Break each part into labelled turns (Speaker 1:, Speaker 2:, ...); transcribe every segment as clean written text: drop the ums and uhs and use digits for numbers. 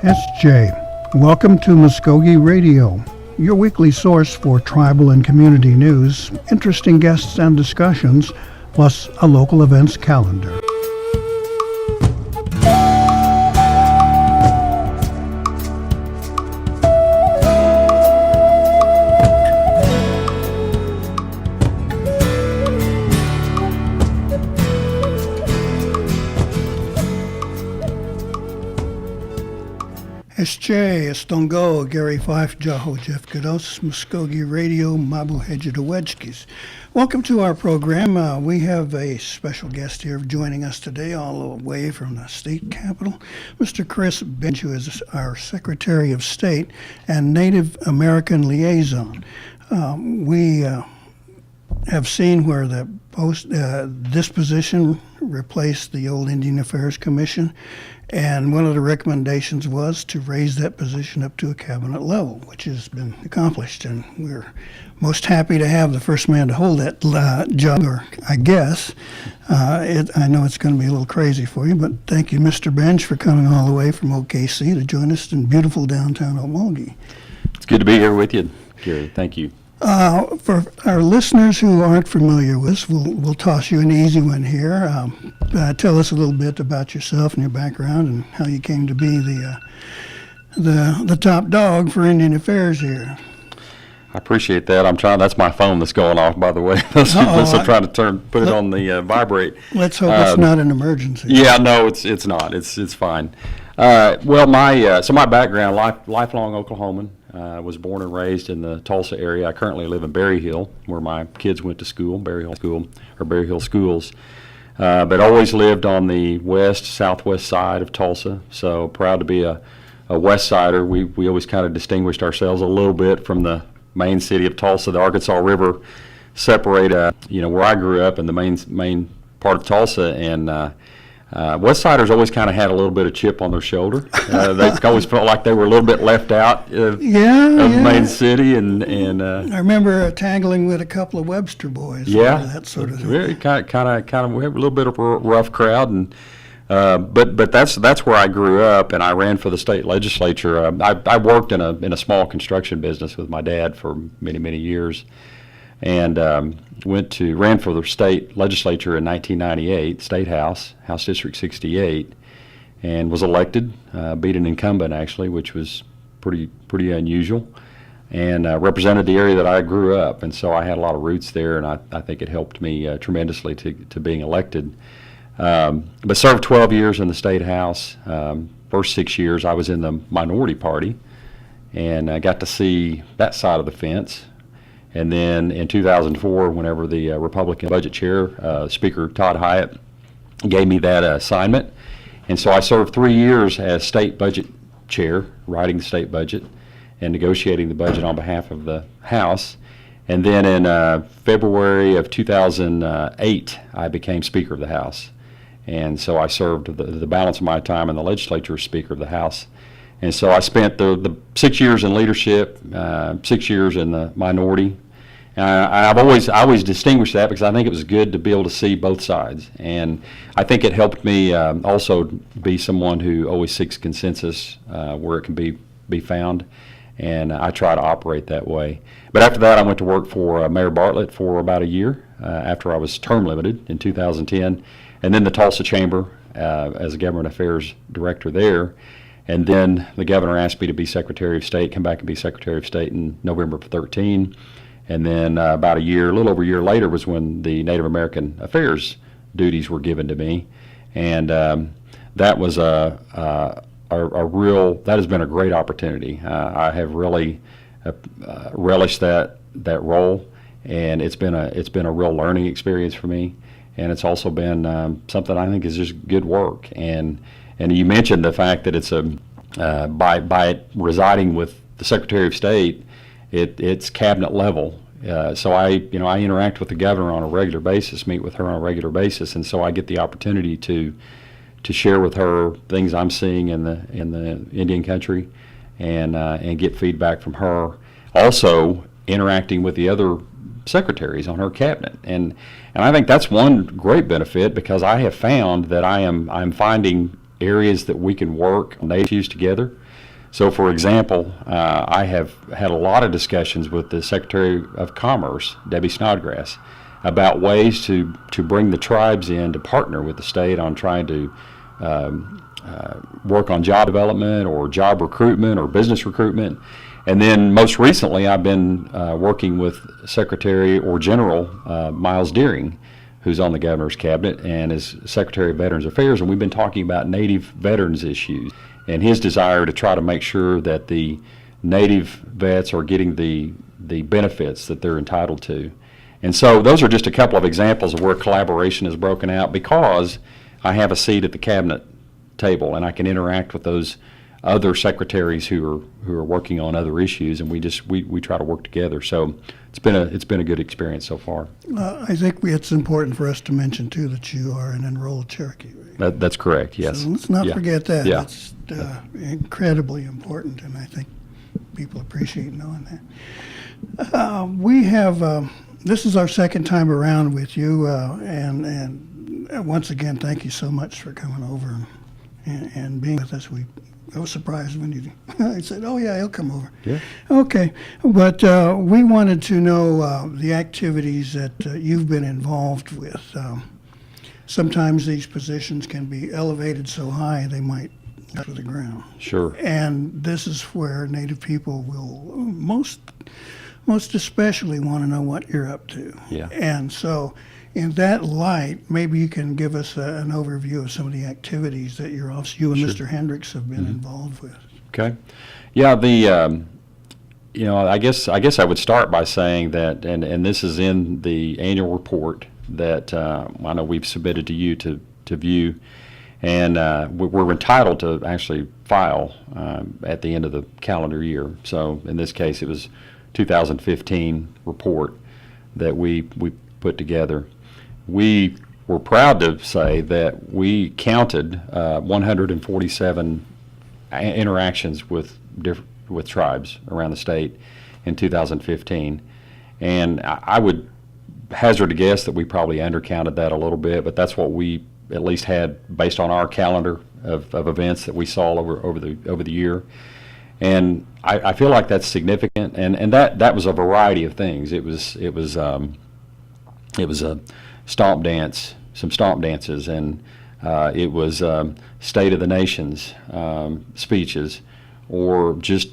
Speaker 1: It's Jay. Welcome to Mvskoke Radio, your weekly source for tribal and community news, interesting guests and discussions, plus a local events calendar. Esche, Estongo, Gary Fife, Jaho, Jeff Gados, Mvskoke Radio, Mabu Hedgedowedskis. Welcome to our program. We have a special guest here joining us today, all the way from the state capitol, Mr. Chris Benge, who is our Secretary of State and Native American Liaison. We have seen where the this position replaced the old Indian Affairs Commission, and one of the recommendations was to raise that position up to a cabinet level, which has been accomplished, and we're most happy to have the first man to hold that job, or I guess. I know it's going to be a little crazy for you, but thank you, Mr. Benge, for coming all the way from OKC to join us in beautiful downtown Okmulgee.
Speaker 2: It's good to be here with you, Gary. Thank you.
Speaker 1: For our listeners who aren't familiar with us, we'll toss you an easy one here. Tell us a little bit about yourself and your background and how you came to be the top dog for Indian Affairs here.
Speaker 2: I appreciate that. That's my phone that's going off, by the way. I'm trying to put it on the vibrate.
Speaker 1: Let's hope it's not an emergency.
Speaker 2: Yeah, no, it's not. It's fine. Well, my background, lifelong Oklahoman. Was born and raised in the Tulsa area. I currently live in Berry Hill, where my kids went to school, Berry Hill Schools. But always lived on the southwest side of Tulsa. So proud to be a West Sider. We always kind of distinguished ourselves a little bit from the main city of Tulsa. The Arkansas River separated, where I grew up in the main part of Tulsa, and West Siders always kind of had a little bit of chip on their shoulder. They always felt like they were a little bit left out of the main city, and I
Speaker 1: remember tangling with a couple of Webster boys.
Speaker 2: Yeah,
Speaker 1: that sort of thing.
Speaker 2: Very kind of. We have a little bit of a rough crowd, and but that's where I grew up, and I ran for the state legislature. I worked in a small construction business with my dad for many years, and ran for the state legislature in 1998, State House District 68, and was elected, beat an incumbent actually, which was pretty unusual, and represented the area that I grew up, and so I had a lot of roots there, and I think it helped me tremendously to being elected. But served 12 years in the State House. First 6 years I was in the minority party, and I got to see that side of the fence. And then in 2004, whenever the Republican budget chair, Speaker Todd Hyatt, gave me that assignment. And so I served 3 years as state budget chair, writing the state budget and negotiating the budget on behalf of the House. And then in February of 2008, I became Speaker of the House. And so I served the balance of my time in the legislature as Speaker of the House. And so I spent the 6 years in leadership, 6 years in the minority. I always distinguished that because I think it was good to be able to see both sides. And I think it helped me also be someone who always seeks consensus where it can be found. And I try to operate that way. But after that, I went to work for Mayor Bartlett for about a year after I was term limited in 2010. And then the Tulsa Chamber as a government affairs director there. And then the governor asked me to be Secretary of State, come back and be Secretary of State in November of 2013. And then about a little over a year later was when the Native American Affairs duties were given to me. And that was that has been a great opportunity. I have really relished that role, and it's been a real learning experience for me. And it's also been something I think is just good work. And you mentioned the fact that it's by residing with the Secretary of State, it's cabinet level. So I interact with the governor on a regular basis, meet with her on a regular basis, and so I get the opportunity to share with her things I'm seeing in the Indian country, and get feedback from her. Also interacting with the other secretaries on her cabinet, and I think that's one great benefit, because I have found that I'm finding areas that we can work on issues together. So, for example, I have had a lot of discussions with the Secretary of Commerce, Debbie Snodgrass, about ways to bring the tribes in to partner with the state on trying to work on job development or job recruitment or business recruitment. And then most recently, I've been working with Secretary or General Miles Deering, who's on the governor's cabinet and is Secretary of Veterans Affairs, and we've been talking about Native veterans issues and his desire to try to make sure that the Native vets are getting the benefits that they're entitled to. And so those are just a couple of examples of where collaboration is broken out because I have a seat at the cabinet table and I can interact with those other secretaries who are working on other issues, and we try to work together. So it's been a good experience so far.
Speaker 1: I think it's important for us to mention too that you are an enrolled Cherokee. Right?
Speaker 2: That's correct. Yes.
Speaker 1: So let's not forget that.
Speaker 2: Yeah.
Speaker 1: It's incredibly important, and I think people appreciate knowing that. We have. This is our second time around with you, and once again, thank you so much for coming over and being with us. I was surprised when you I said, "Oh yeah, he'll come over."
Speaker 2: Yeah.
Speaker 1: Okay, but we wanted to know the activities that you've been involved with. Sometimes these positions can be elevated so high they might go to the ground.
Speaker 2: Sure.
Speaker 1: And this is where Native people will most especially want to know what you're up to.
Speaker 2: Yeah.
Speaker 1: And so, in that light, maybe you can give us an overview of some of the activities that you and
Speaker 2: Sure.
Speaker 1: Mr. Hendricks have been involved with.
Speaker 2: Okay. Yeah. I guess I would start by saying that, and this is in the annual report that I know we've submitted to you to view, and we're entitled to actually file at the end of the calendar year. So in this case, it was 2015 report that we put together. We were proud to say that we counted 147 interactions with tribes around the state in 2015, and I would hazard a guess that we probably undercounted that a little bit, but that's what we at least had based on our calendar of events that we saw over the year. And I feel like that's significant, and that was a variety of things. It was a stomp dance, some stomp dances, and it was State of the Nations speeches, or just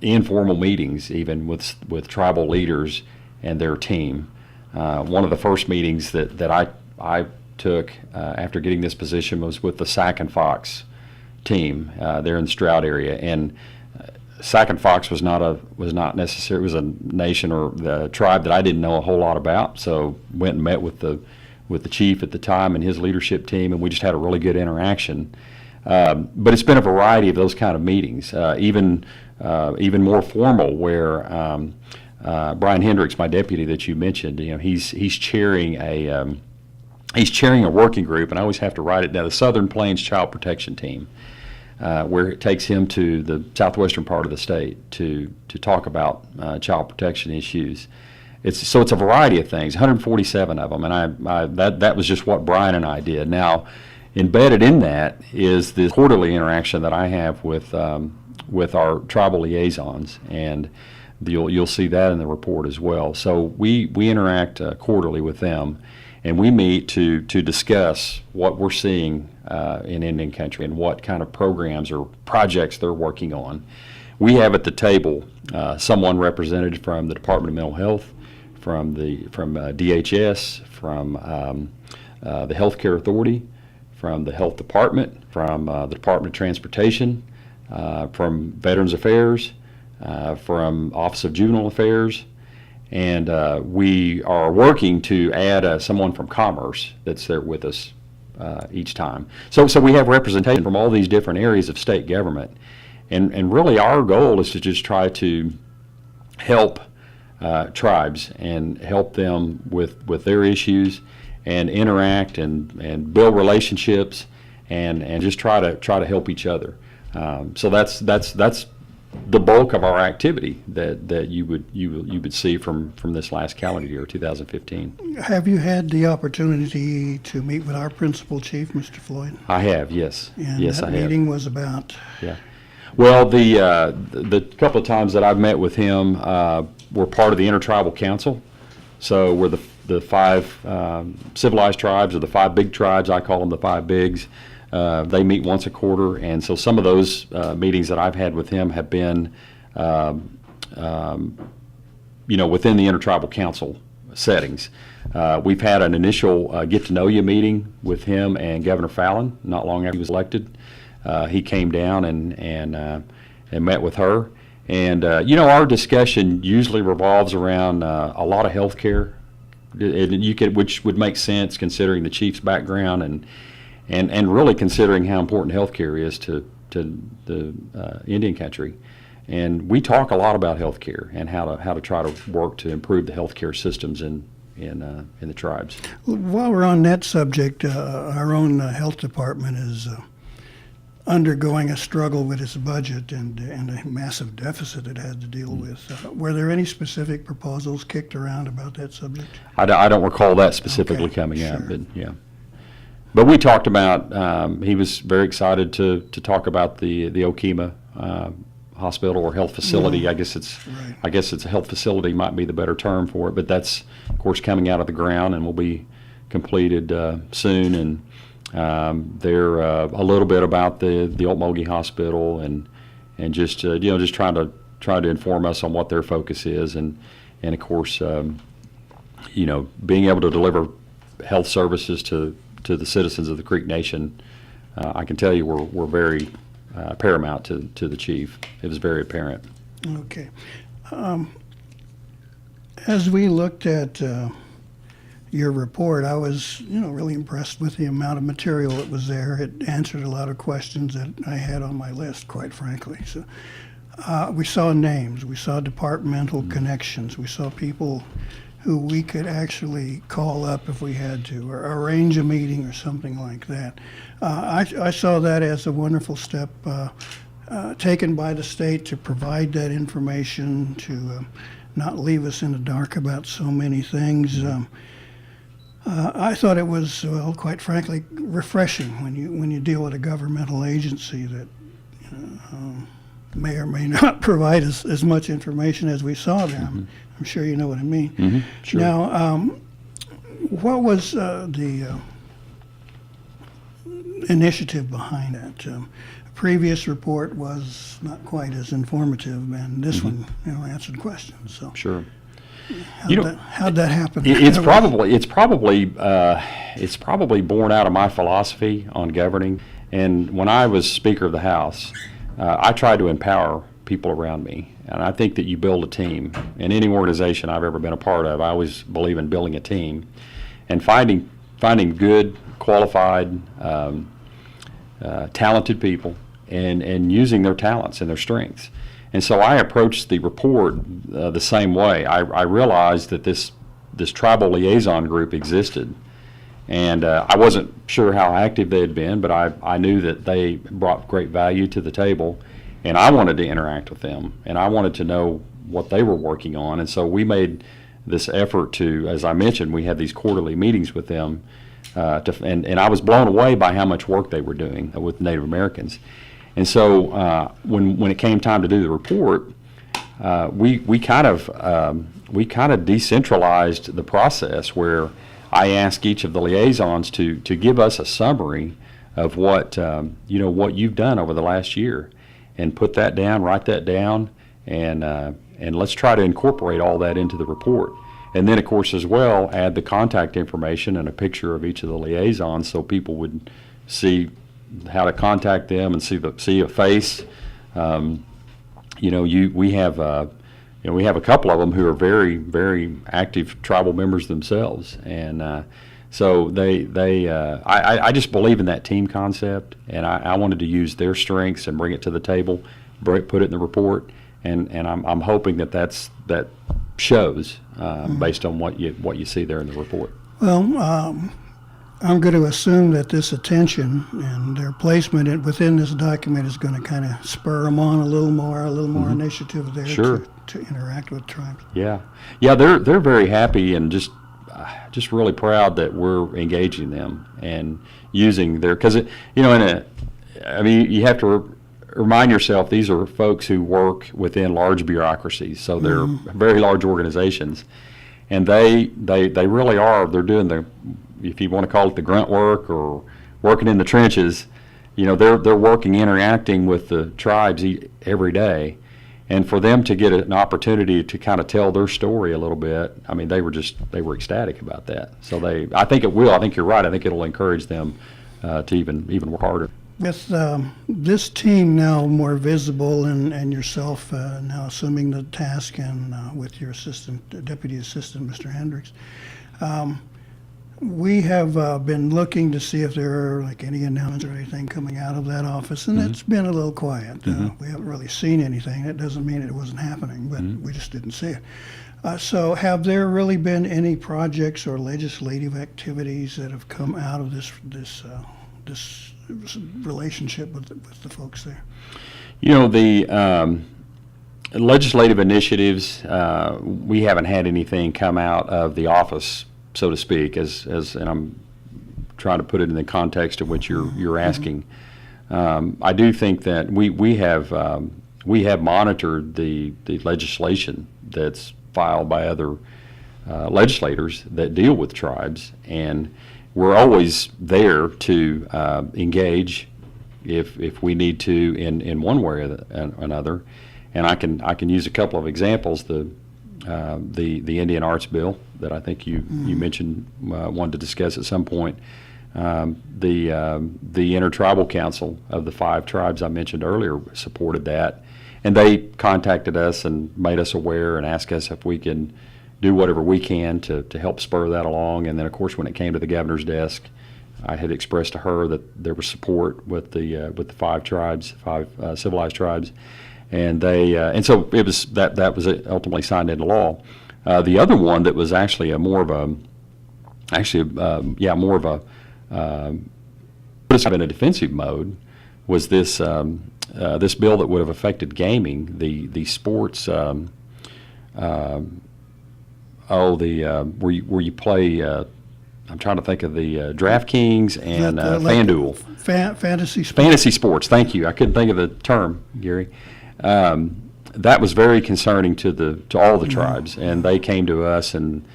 Speaker 2: informal meetings, even with tribal leaders and their team. One of the first meetings that I took after getting this position was with the Sac and Fox team there in the Stroud area, and Sac and Fox was not necessary. It was a nation or the tribe that I didn't know a whole lot about. So went and met with the chief at the time and his leadership team, and we just had a really good interaction. But it's been a variety of those kind of meetings, even more formal, where Brian Hendricks, my deputy that you mentioned, he's chairing a working group, and I always have to write it down, the Southern Plains Child Protection Team. Where it takes him to the southwestern part of the state to talk about child protection issues. It's a variety of things, 147 of them, and that was just what Brian and I did. Now, embedded in that is the quarterly interaction that I have with our tribal liaisons, and you'll see that in the report as well. So we interact quarterly with them, and we meet to discuss what we're seeing in Indian country and what kind of programs or projects they're working on. We have at the table someone represented from the Department of Mental Health, from DHS, from the Healthcare Authority, from the Health Department, from the Department of Transportation, from Veterans Affairs, from Office of Juvenile Affairs, and we are working to add someone from Commerce that's there with us each time. So we have representation from all these different areas of state government, and really our goal is to just try to help tribes and help them with their issues and interact and build relationships and just try to help each other. So that's the bulk of our activity that you would see from this last calendar year, 2015.
Speaker 1: Have you had the opportunity to meet with our principal chief, Mr. Floyd?
Speaker 2: I have, yes.
Speaker 1: And
Speaker 2: yes,
Speaker 1: that
Speaker 2: I have.
Speaker 1: meeting was about?
Speaker 2: Yeah. Well, the couple of times that I've met with him, we're part of the Intertribal Council. So we're the five civilized tribes, or the five big tribes. I call them the five bigs. They meet once a quarter, and so some of those meetings that I've had with him have been, within the Intertribal Council settings. We've had an initial get-to-know-you meeting with him and Governor Fallon not long after he was elected. He came down and met with her. And, our discussion usually revolves around a lot of health care, which would make sense considering the chief's background and really considering how important health care is to the Indian country. And we talk a lot about health care and how to try to work to improve the health care systems in the tribes.
Speaker 1: While we're on that subject, our own health department is undergoing a struggle with its budget and a massive deficit it had to deal with. Were there any specific proposals kicked around about that subject?
Speaker 2: I don't recall that specifically coming
Speaker 1: sure.
Speaker 2: up, but yeah. But we talked about, he was very excited to talk about the Okemah hospital or health facility.
Speaker 1: Yeah.
Speaker 2: I guess it's a health facility might be the better term for it, but that's of course coming out of the ground and will be completed soon. And they're a little bit about the Okmulgee Hospital and just just trying to inform us on what their focus is and of course being able to deliver health services to the citizens of the Creek Nation. I can tell you we're very paramount to the chief. It was very apparent.
Speaker 1: Okay. As we looked at your report, I was, really impressed with the amount of material that was there. It answered a lot of questions that I had on my list, quite frankly. So we saw names, we saw departmental connections, we saw people who we could actually call up if we had to, or arrange a meeting or something like that. I saw that as a wonderful step taken by the state to provide that information, to not leave us in the dark about so many things. I thought it was, quite frankly, refreshing when you deal with a governmental agency that may or may not provide us as much information as we saw there. I'm sure you know what I mean.
Speaker 2: Mm-hmm. Sure.
Speaker 1: Now, what was the initiative behind that? The previous report was not quite as informative, and this one, answered questions. So
Speaker 2: Sure.
Speaker 1: How'd that happen?
Speaker 2: It's probably born out of my philosophy on governing. And when I was Speaker of the House, I tried to empower people around me. And I think that you build a team. In any organization I've ever been a part of, I always believe in building a team and finding good, qualified, talented people and using their talents and their strengths. And so I approached the report the same way. I realized that this tribal liaison group existed. And I wasn't sure how active they had been, but I knew that they brought great value to the table. And I wanted to interact with them, and I wanted to know what they were working on. And so we made this effort to, as I mentioned, we had these quarterly meetings with them, and I was blown away by how much work they were doing with Native Americans. And so when it came time to do the report, we kind of decentralized the process where I asked each of the liaisons to give us a summary of what you've done over the last year. And put that down, write that down, and let's try to incorporate all that into the report. And then, of course, as well, add the contact information and a picture of each of the liaisons so people would see how to contact them and see a face. We have a couple of them who are very, very active tribal members themselves, and so I just believe in that team concept, and I wanted to use their strengths and bring it to the table, put it in the report, and I'm hoping that shows based on what you see there in the report.
Speaker 1: Well, I'm going to assume that this attention and their placement within this document is going to kind of spur them on a little more initiative there.
Speaker 2: Sure.
Speaker 1: to interact with tribes.
Speaker 2: Yeah, they're very happy and just really proud that we're engaging them and using their, because you have to remind yourself, these are folks who work within large bureaucracies, so they're very large organizations, and they really are. They're doing the, if you want to call it the grunt work or working in the trenches. They're working, interacting with the tribes every day, and for them to get an opportunity to kind of tell their story a little bit, I mean, they were ecstatic about that. So I think it will. I think you're right. I think it'll encourage them to even work harder.
Speaker 1: With this team now more visible and yourself now assuming the task and with your deputy assistant, Mr. Hendricks, we have been looking to see if there are like any announcements or anything coming out of that office, and it's been a little quiet. We haven't really seen anything. That doesn't mean it wasn't happening, but we just didn't see it. So have there really been any projects or legislative activities that have come out of this relationship with the folks there?
Speaker 2: The legislative initiatives, we haven't had anything come out of the office, so to speak, and I'm trying to put it in the context of what you're asking. I do think that we have monitored the legislation that's filed by other legislators that deal with tribes, and we're always there to engage if we need to in one way or another. And I can use a couple of examples. The Indian Arts Bill that I think you mentioned wanted to discuss at some point. The Intertribal Council of the 5 tribes I mentioned earlier supported that, and they contacted us and made us aware and asked us if we can do whatever we can to help spur that along. And then, of course, when it came to the governor's desk, I had expressed to her that there was support with the 5 tribes, 5 civilized tribes, and so it was that was ultimately signed into law. The other one that was actually more of a in a defensive mode was this this bill that would have affected gaming, the sports. Where you play. I'm trying to think of the DraftKings and FanDuel.
Speaker 1: Fantasy sports.
Speaker 2: Fantasy sports. Thank you. I couldn't think of the term, Gary. That was very concerning to all the tribes, and they came to us and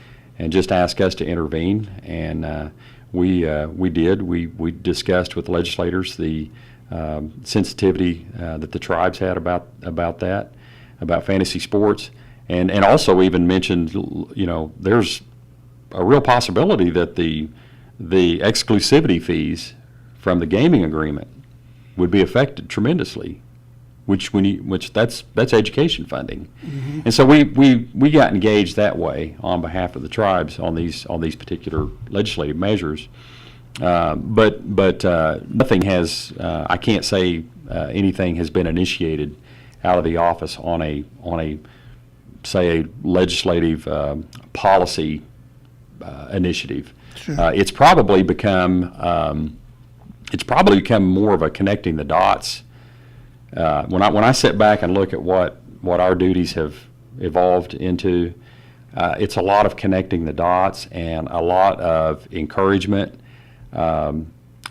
Speaker 2: just asked us to intervene, and we did. We discussed with the legislators the sensitivity that the tribes had about that, about fantasy sports. And also even mentioned, there's a real possibility that the exclusivity fees from the gaming agreement would be affected tremendously, which that's education funding. And so we got engaged that way on behalf of the tribes on these particular legislative measures. But nothing has. I can't say anything has been initiated out of the office on a say a legislative policy initiative.
Speaker 1: Sure.
Speaker 2: It's probably become more of a connecting the dots. When I sit back and look at what our duties have evolved into, it's a lot of connecting the dots and a lot of encouragement. I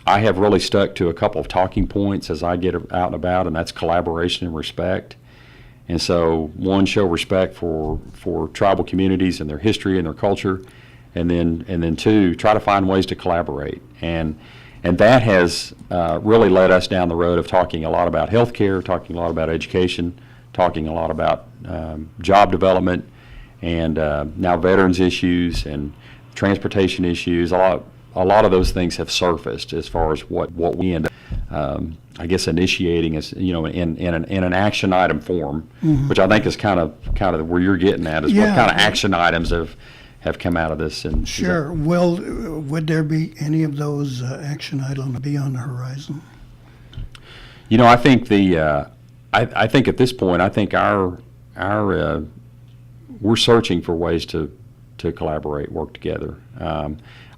Speaker 2: have really stuck to a couple of talking points as I get out and about, and that's collaboration and respect. And so, one, show respect for tribal communities and their history and their culture, and then two, try to find ways to collaborate. And that has really led us down the road of talking a lot about healthcare, talking a lot about education, talking a lot about job development, and now veterans issues and transportation issues. A lot of those things have surfaced as far as what we end up, I guess, initiating as in an action item form, which I think is kind of where you're getting at, is what kind of action items have come out of this. And
Speaker 1: sure. Would there be any of those action items be on the horizon?
Speaker 2: I think I think at this point, I think our we're searching for ways to collaborate, work together.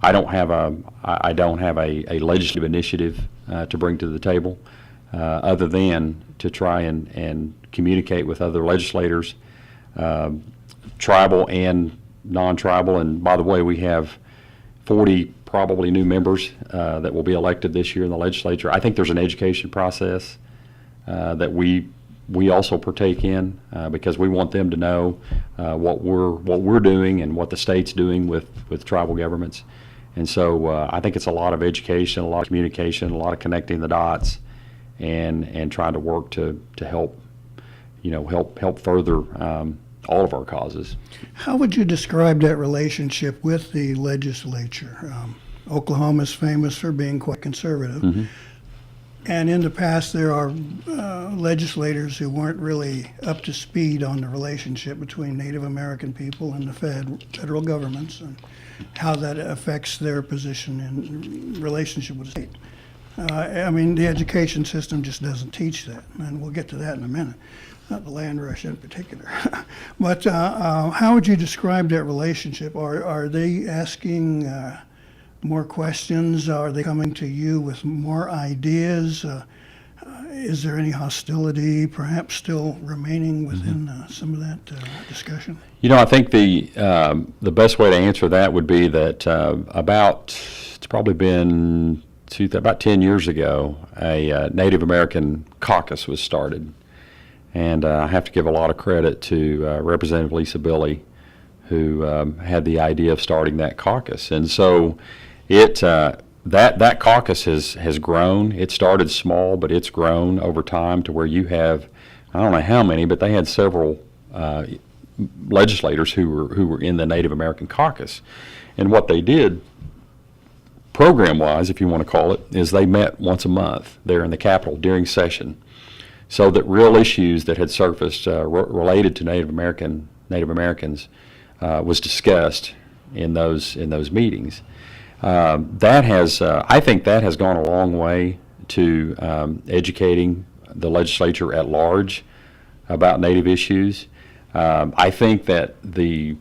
Speaker 2: I don't have a legislative initiative to bring to the table, other than to try and communicate with other legislators, tribal and non-tribal. And by the way, we have 40 probably new members that will be elected this year in the legislature. I think there's an education process that we also partake in, because we want them to know what we're doing and what the state's doing with tribal governments. And so I think it's a lot of education, a lot of communication, a lot of connecting the dots, and trying to work to help further all of our causes.
Speaker 1: How would you describe that relationship with the legislature? Oklahoma's famous for being quite conservative.
Speaker 2: Mm-hmm.
Speaker 1: And in the past, there are legislators who weren't really up to speed on the relationship between Native American people and the federal governments, and how that affects their position in relationship with the state. I mean, the education system just doesn't teach that, and we'll get to that in a minute, not the land rush in particular. But how would you describe that relationship? Are they asking more questions? Are they coming to you with more ideas? Is there any hostility perhaps still remaining within some of that discussion?
Speaker 2: I think the best way to answer that would be that it's probably been about 10 years ago, a Native American caucus was started. And I have to give a lot of credit to Representative Lisa Billy, who had the idea of starting that caucus. And so that caucus has grown. It started small, but it's grown over time to where you have, I don't know how many, but they had several legislators who were in the Native American caucus. And what they did, program-wise, if you want to call it, is they met once a month there in the Capitol during session, so that real issues that had surfaced related to Native Americans was discussed in those meetings. I think that has gone a long way to educating the legislature at large about Native issues. I think that the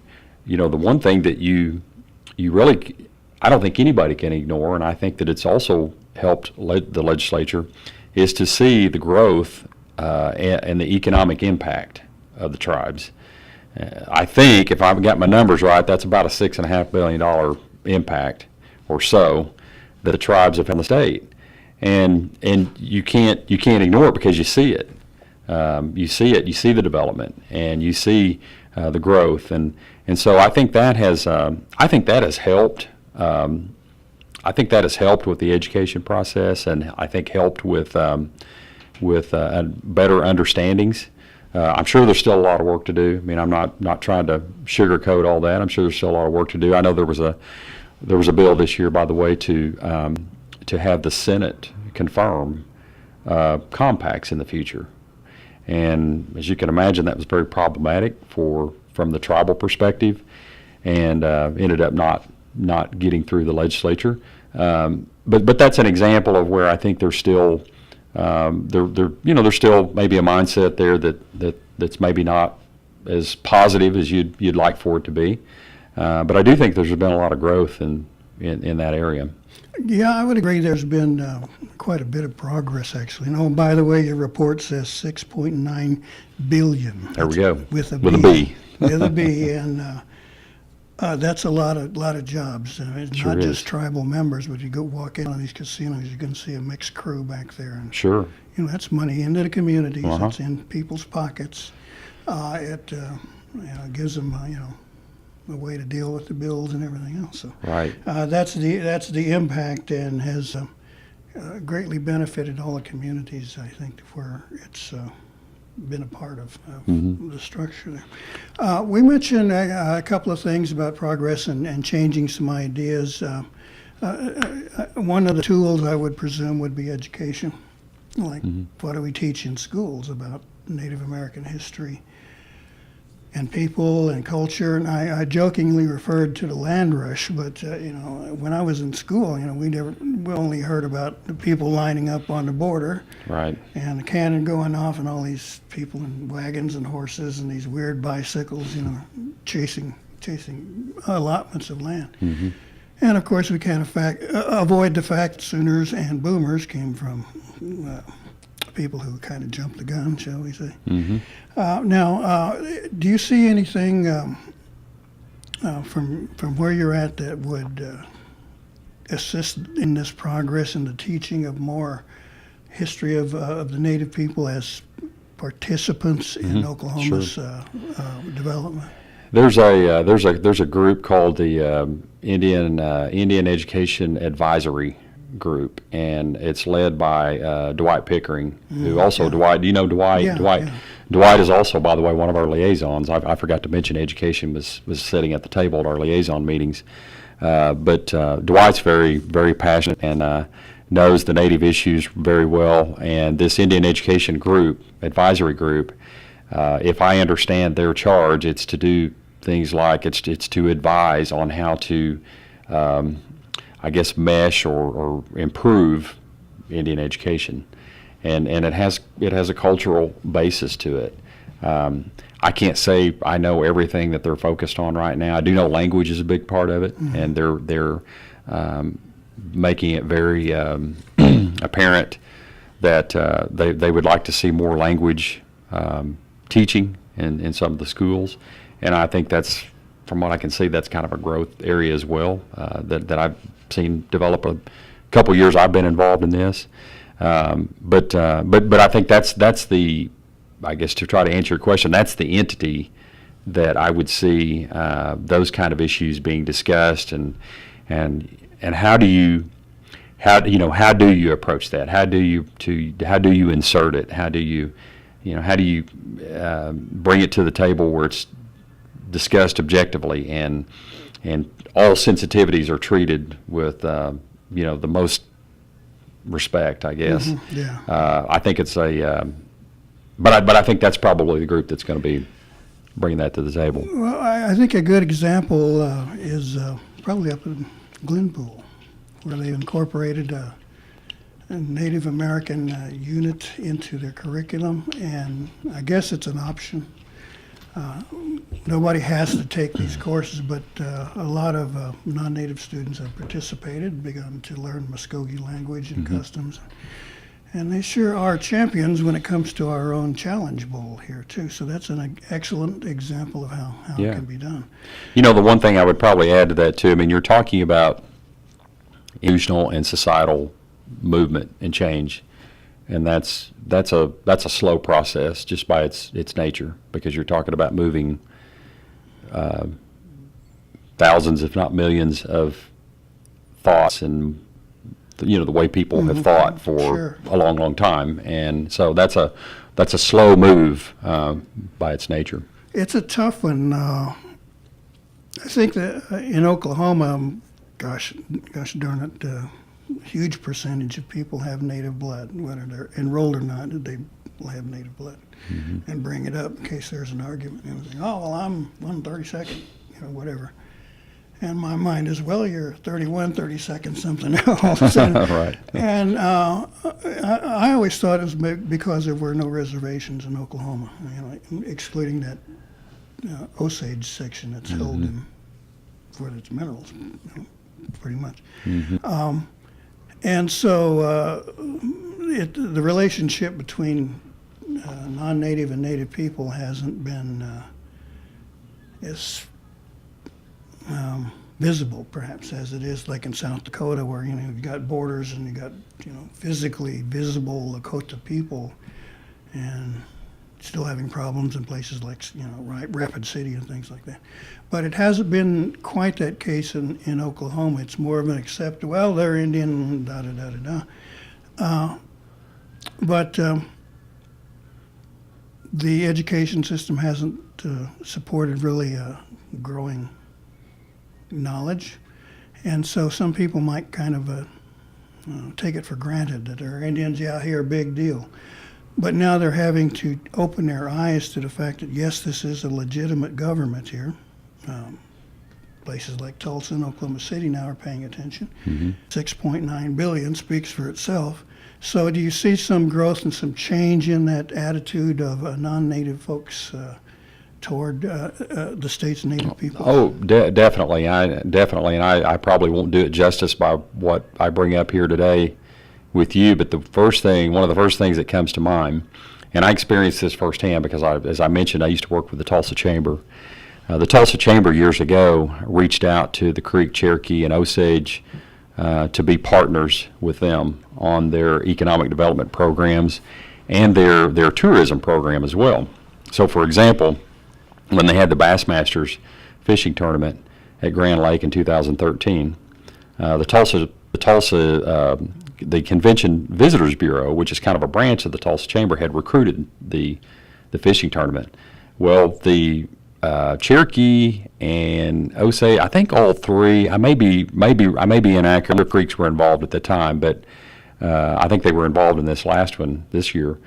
Speaker 2: one thing that you really, I don't think anybody can ignore, and I think that it's also helped the legislature, is to see the growth and the economic impact of the tribes. I think, if I've got my numbers right, that's about a $6.5 billion impact or so that the tribes have in the state, and you can't ignore it because you see it. You see the development, and you see the growth, and so I think that has helped. I think that has helped with the education process, and I think helped with better understandings. I'm sure there's still a lot of work to do. I mean, I'm not trying to sugarcoat all that. I'm sure there's still a lot of work to do. I know there was a bill this year, by the way, to have the Senate confirm compacts in the future, and as you can imagine, that was very problematic from the tribal perspective, and ended up not getting through the legislature. But that's an example of where I think there's still there's still maybe a mindset there that's maybe not as positive as you'd like for it to be. But I do think there's been a lot of growth in that area.
Speaker 1: Yeah, I would agree. There's been quite a bit of progress, actually. By the way, your report says 6.9 billion.
Speaker 2: There we go.
Speaker 1: With a
Speaker 2: B.
Speaker 1: With a B, and that's a lot of jobs. It's
Speaker 2: sure
Speaker 1: not
Speaker 2: is.
Speaker 1: just tribal members, but you go walk in on these casinos, you can see a mixed crew back there. And,
Speaker 2: Sure.
Speaker 1: That's money into the communities.
Speaker 2: Uh-huh.
Speaker 1: It's in people's pockets. It gives them a way to deal with the bills and everything else. So
Speaker 2: Right.
Speaker 1: that's the impact, and has greatly benefited all the communities, I think, where it's been a part of the structure there. We mentioned a couple of things about progress and changing some ideas. One of the tools, I would presume, would be education. Like, what do we teach in schools about Native American history and people and culture? And I jokingly referred to the land rush, but when I was in school, we only heard about the people lining up on the border,
Speaker 2: Right.
Speaker 1: and the cannon going off, and all these people in wagons and horses and these weird bicycles, chasing allotments of land.
Speaker 2: Mm-hmm.
Speaker 1: And of course, we can't avoid the fact Sooners and Boomers came from people who kind of jumped the gun, shall we say.
Speaker 2: Mm-hmm.
Speaker 1: Now, do you see anything from where you're at that would assist in this progress in the teaching of more history of the Native people as participants in Oklahoma's development?
Speaker 2: There's a group called the Indian Education Advisory Group, and it's led by Dwight Pickering, who also Dwight. Do you know Dwight?
Speaker 1: Yeah,
Speaker 2: Dwight.
Speaker 1: yeah.
Speaker 2: Dwight is also, by the way, one of our liaisons. I forgot to mention education was sitting at the table at our liaison meetings. But Dwight's very, very passionate and knows the Native issues very well. And this Indian Education Group, Advisory Group, if I understand their charge, it's to do things like it's to advise on how to, I guess, mesh or improve Indian education. And it has a cultural basis to it. I can't say I know everything that they're focused on right now. I do know language is a big part of it, and they're making it very apparent that they would like to see more language teaching in some of the schools, and I think that's, from what I can see, that's kind of a growth area as well that I've seen develop a couple years I've been involved in this. But I think that's the, I guess, to try to answer your question, that's the entity that I would see those kind of issues being discussed, and how do you approach that? How do you insert it? How do you bring it to the table where it's discussed objectively and all sensitivities are treated with the most respect, I guess. I think it's but I think that's probably the group that's going to be bringing that to the table.
Speaker 1: Well, I think a good example is probably up in Glenpool, where they incorporated a Native American unit into their curriculum, and I guess it's an option. Nobody has to take these courses, but a lot of non-Native students have participated, begun to learn Muskogee language and customs. And they sure are champions when it comes to our own Challenge Bowl here, too. So that's an excellent example of how it can be done.
Speaker 2: The one thing I would probably add to that, too, I mean, you're talking about institutional and societal movement and change. And that's a slow process just by its nature, because you're talking about moving thousands, if not millions, of thoughts and the way people have thought for a long, long time, and so that's a slow move by its nature.
Speaker 1: It's a tough one. I think that in Oklahoma, gosh darn it. Huge percentage of people have Native blood, whether they're enrolled or not. They will have Native blood, and bring it up in case there's an argument. And think, oh well, I'm 132nd, whatever. And my mind is, well, you're 31, 32nd, something else. And,
Speaker 2: right.
Speaker 1: And I always thought it was because there were no reservations in Oklahoma, excluding that Osage section that's held in for its minerals, pretty much. And so the relationship between non-Native and Native people hasn't been as visible, perhaps, as it is like in South Dakota, where you've got borders and you got physically visible Lakota people, and still having problems in places like Rapid City and things like that. But it hasn't been quite that case in Oklahoma. It's more of an accept. Well, they're Indian, da da da da da. But the education system hasn't supported really growing knowledge, and so some people might kind of take it for granted that they're Indians. Yeah, here, big deal. But now they're having to open their eyes to the fact that, yes, this is a legitimate government here. Places like Tulsa and Oklahoma City now are paying attention. 6.9 billion speaks for itself. So do you see some growth and some change in that attitude of non-Native folks toward the state's Native people?
Speaker 2: Oh, definitely. And I probably won't do it justice by what I bring up here today with you, but one of the first things that comes to mind, and I experienced this firsthand because as I mentioned, I used to work with the Tulsa Chamber. The Tulsa Chamber years ago reached out to the Creek, Cherokee, and Osage to be partners with them on their economic development programs and their tourism program as well. So, for example, when they had the Bassmasters fishing tournament at Grand Lake in 2013, the Convention Visitors Bureau, which is kind of a branch of the Tulsa Chamber, had recruited the fishing tournament. Well, the Cherokee and Osage, I think all three. I may be inaccurate. Other creeks were involved at the time, but I think they were involved in this last one this year.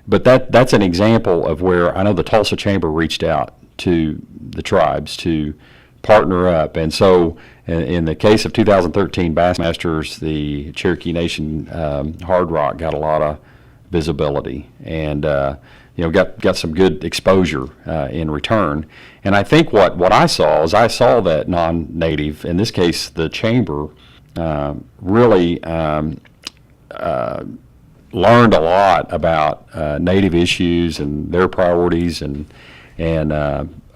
Speaker 2: But that's an example of where I know the Tulsa Chamber reached out to the tribes to partner up, and so in the case of 2013 Bassmasters, the Cherokee Nation Hard Rock got a lot of visibility, and got some good exposure in return. And I think what I saw is that non-native, in this case the chamber, really learned a lot about native issues and their priorities, and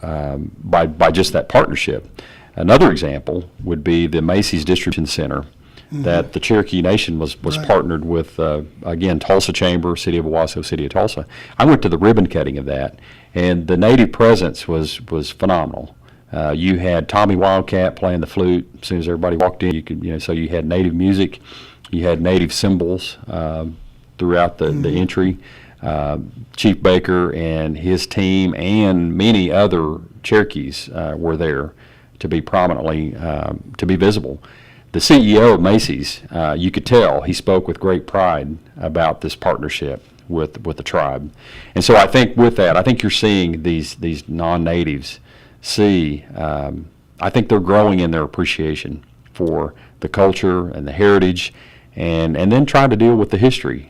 Speaker 2: by just that partnership. Another example would be the Macy's Distribution Center that the Cherokee Nation was
Speaker 1: Right.
Speaker 2: partnered with, again, Tulsa Chamber, City of Owasso, City of Tulsa. I went to the ribbon cutting of that, and the native presence was phenomenal. You had Tommy Wildcat playing the flute as soon as everybody walked in. So you had native music, you had native symbols throughout the entry. Chief Baker and his team and many other Cherokees were there to be prominently, to be visible. The CEO of Macy's, you could tell, he spoke with great pride about this partnership with the tribe. And so I think with that, I think you're seeing these non-natives see, I think they're growing in their appreciation for the culture and the heritage, and then trying to deal with the history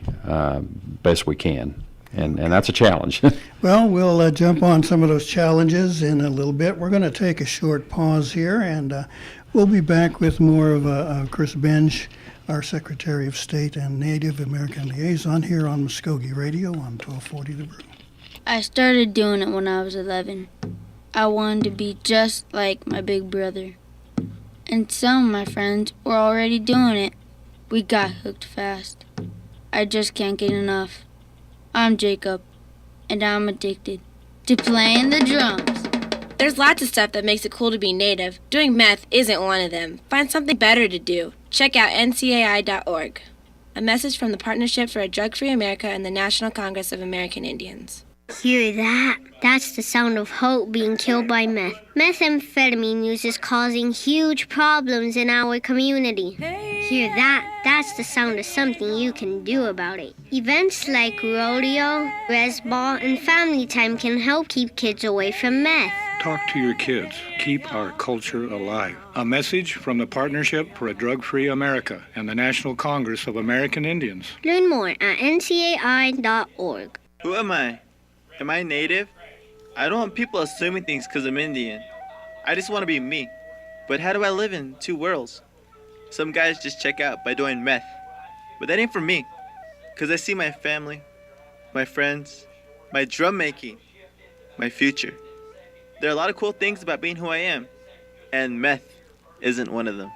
Speaker 2: best we can. And that's a challenge.
Speaker 1: Well, we'll jump on some of those challenges in a little bit. We're going to take a short pause here, and we'll be back with more of Chris Benge, our Secretary of State and Native American Liaison, here on Mvskoke Radio on 1240 The Brew.
Speaker 3: I started doing it when I was 11. I wanted to be just like my big brother. And some of my friends were already doing it. We got hooked fast. I just can't get enough. I'm Jacob, and I'm addicted to playing the drums.
Speaker 4: There's lots of stuff that makes it cool to be native. Doing meth isn't one of them. Find something better to do. Check out ncai.org. A message from the Partnership for a Drug-Free America and the National Congress of American Indians.
Speaker 5: Hear that? That's the sound of Hope being killed by meth. Methamphetamine use is causing huge problems in our community. Hear that? That's the sound of something you can do about it. Events like rodeo, res ball, and family time can help keep kids away from meth.
Speaker 6: Talk to your kids. Keep our culture alive. A message from the Partnership for a Drug-Free America and the National Congress of American Indians.
Speaker 5: Learn more at ncai.org.
Speaker 7: Who am I? Am I native? I don't want people assuming things because I'm Indian. I just want to be me. But how do I live in two worlds? Some guys just check out by doing meth. But that ain't for me. Because I see my family, my friends, my drum making, my future. There are a lot of cool things about being who I am. And meth isn't one of them.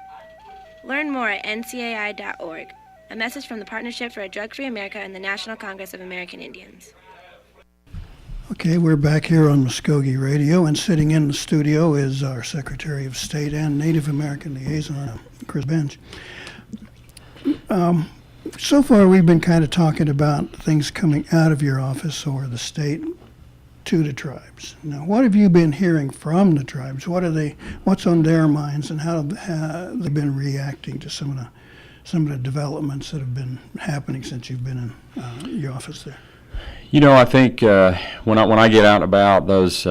Speaker 4: Learn more at ncai.org. A message from the Partnership for a Drug-Free America and the National Congress of American Indians.
Speaker 1: Okay, we're back here on Mvskoke Radio, and sitting in the studio is our Secretary of State and Native American Liaison, Chris Benge. So far, we've been kind of talking about things coming out of your office or the state to the tribes. Now, what have you been hearing from the tribes? What's on their minds, and how have they been reacting to some of the developments that have been happening since you've been in your office there?
Speaker 2: I think when I get out and about, those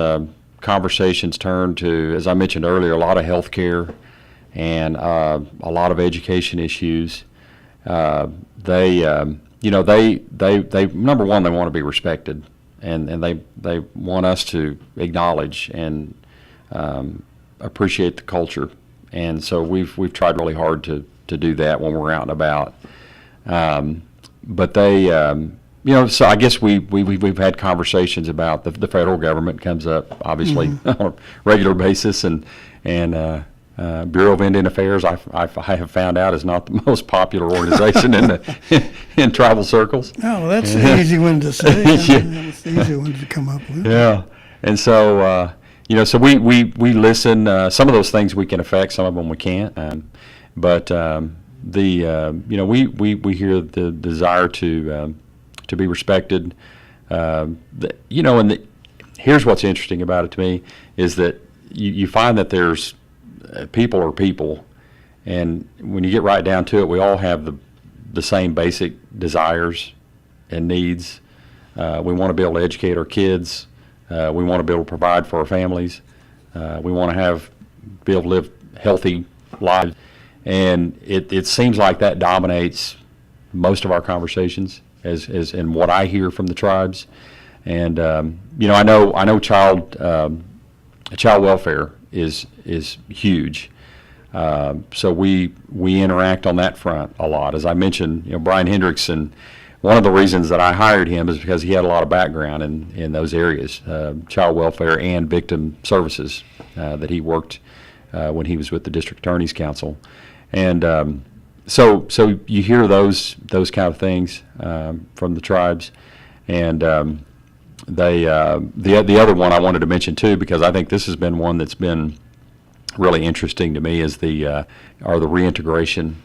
Speaker 2: conversations turn to, as I mentioned earlier, a lot of health care and a lot of education issues. They number one, they want to be respected, and they want us to acknowledge and appreciate the culture. And so we've tried really hard to do that when we're out and about. But they. So I guess we've had conversations about the federal government comes up obviously on a regular basis, and Bureau of Indian Affairs, I have found out, is not the most popular organization in tribal circles.
Speaker 1: Oh, that's the easy one to say.
Speaker 2: Yeah.
Speaker 1: That's the easy one to come up with.
Speaker 2: Yeah, and so so we listen. Some of those things we can affect, some of them we can't. But we hear the desire to be respected. Here's what's interesting about it to me is that you find that there's people are people, and when you get right down to it, we all have the same basic desires and needs. We want to be able to educate our kids. We want to be able to provide for our families. We want to be able to live healthy lives, and it seems like that dominates most of our conversations, as in what I hear from the tribes. And I know child welfare is huge. So we interact on that front a lot. As I mentioned, Brian Hendrickson, one of the reasons that I hired him is because he had a lot of background in those areas, child welfare and victim services, that he worked when he was with the District Attorney's Council. And so you hear those kind of things from the tribes. And the other one I wanted to mention too, because I think this has been one that's been really interesting to me, is the reintegration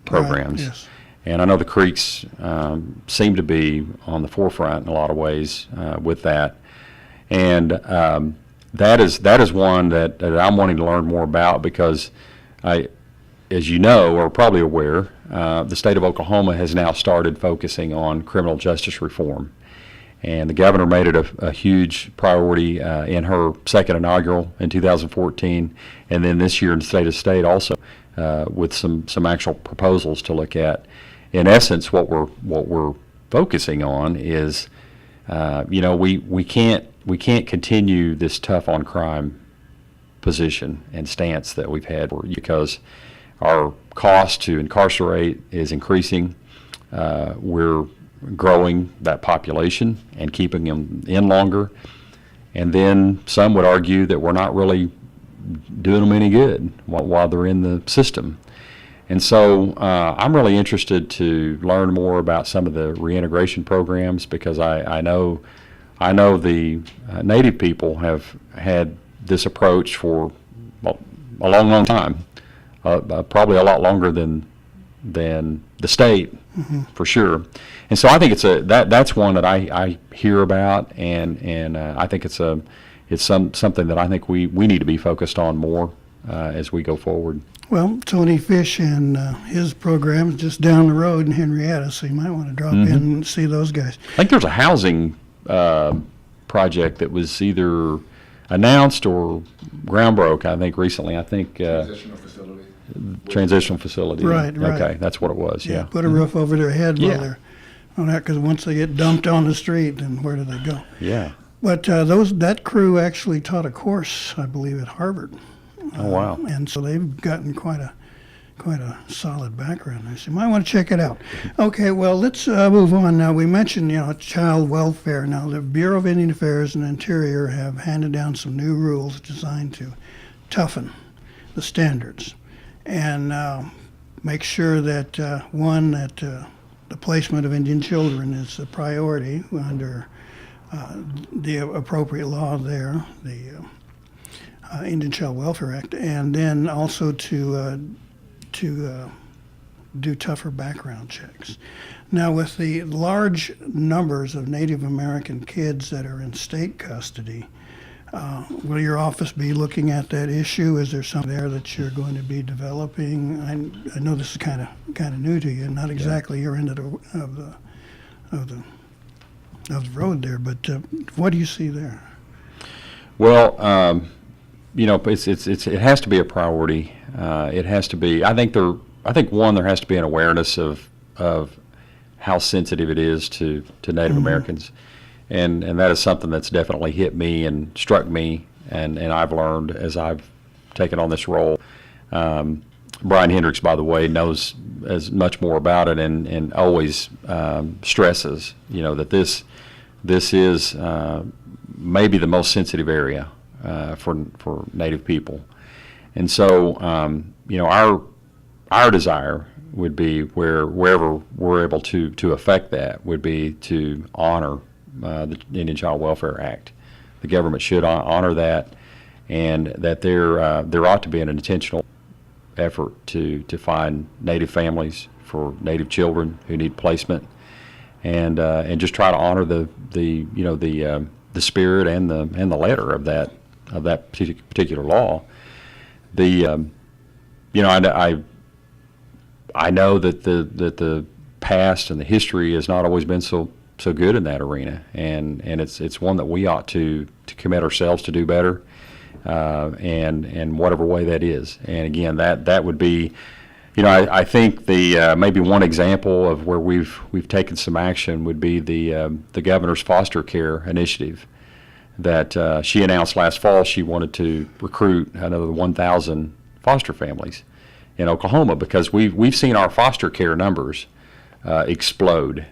Speaker 2: programs.
Speaker 1: Right, yes.
Speaker 2: And I know the Creeks seem to be on the forefront in a lot of ways with that. And that is one that I'm wanting to learn more about, because as you know, or probably aware, the state of Oklahoma has now started focusing on criminal justice reform. And the governor made it a huge priority in her second inaugural in 2014, and then this year in State of State also with some actual proposals to look at. In essence, what we're focusing on is, we can't continue this tough on crime position and stance that we've had, because our cost to incarcerate is increasing. We're growing that population and keeping them in longer, and then some would argue that we're not really doing them any good while they're in the system. And so I'm really interested to learn more about some of the reintegration programs, because I know the Native people have had this approach for a long time, probably a lot longer than the state, for sure. And so I think that's one that I hear about, and I think it's something that I think we need to be focused on more as we go forward.
Speaker 1: Well, Tony Fish and his program is just down the road in Henrietta, so you might want to drop in and see those guys.
Speaker 2: I think there's a housing project that was either announced or ground broke, I think, recently. I think transitional facility.
Speaker 1: Right.
Speaker 2: Okay, that's what it was. Yeah.
Speaker 1: Put a roof over their head while
Speaker 2: Yeah.
Speaker 1: they're on that, because once they get dumped on the street, then where do they go?
Speaker 2: Yeah.
Speaker 1: But that crew actually taught a course, I believe, at Harvard.
Speaker 2: Oh, wow.
Speaker 1: And so they've gotten quite a solid background. So you might want to check it out. Okay, well, let's move on now. We mentioned, child welfare. Now, the Bureau of Indian Affairs and Interior have handed down some new rules designed to toughen the standards and make sure that, the placement of Indian children is a priority under the appropriate law there, the Indian Child Welfare Act, and then also to do tougher background checks. Now, with the large numbers of Native American kids that are in state custody, will your office be looking at that issue? Is there something there that you're going to be developing? I know this is kind of new to you, not exactly your end of the road there, but what do you see there?
Speaker 2: Well, it has to be a priority. It has to be. I think there has to be an awareness of how sensitive it is to Native Americans, and that is something that's definitely hit me and struck me, and I've learned as I've taken on this role. Brian Hendricks, by the way, knows as much more about it, and always stresses, that this is maybe the most sensitive area for Native people. And so, our desire would be wherever we're able to affect that would be to honor the Indian Child Welfare Act. The government should honor that, and that there ought to be an intentional effort to find Native families for Native children who need placement, and just try to honor the spirit and the letter of that particular law. I know that the past and the history has not always been so good in that arena, and it's one that we ought to commit ourselves to do better, and whatever way that is. And again, that would be, I think maybe one example of where we've taken some action would be the governor's foster care initiative that she announced last fall. She wanted to recruit another 1,000 foster families in Oklahoma, because we've seen our foster care numbers explode.